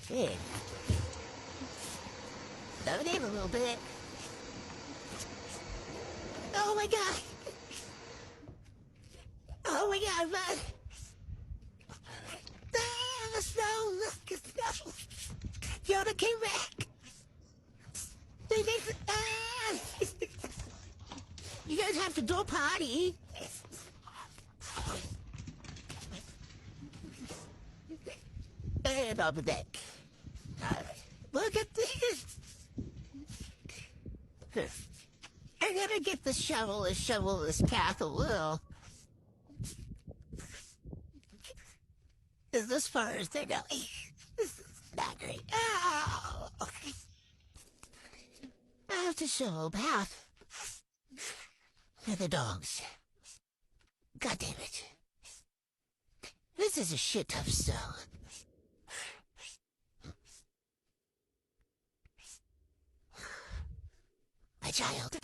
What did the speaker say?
Good. Slow it in a little bit. Oh my god! Oh my god, man! Ah, the snow! Look, the snow! Yoda came back! You guys have to do a party! And over there. Look at this! I'm gonna get the shovel and shovel this path a little. Is this far as they're going? This is not great. Oh! I have to shovel a path. For the dogs. God damn it. This is a shit tough stone. My child.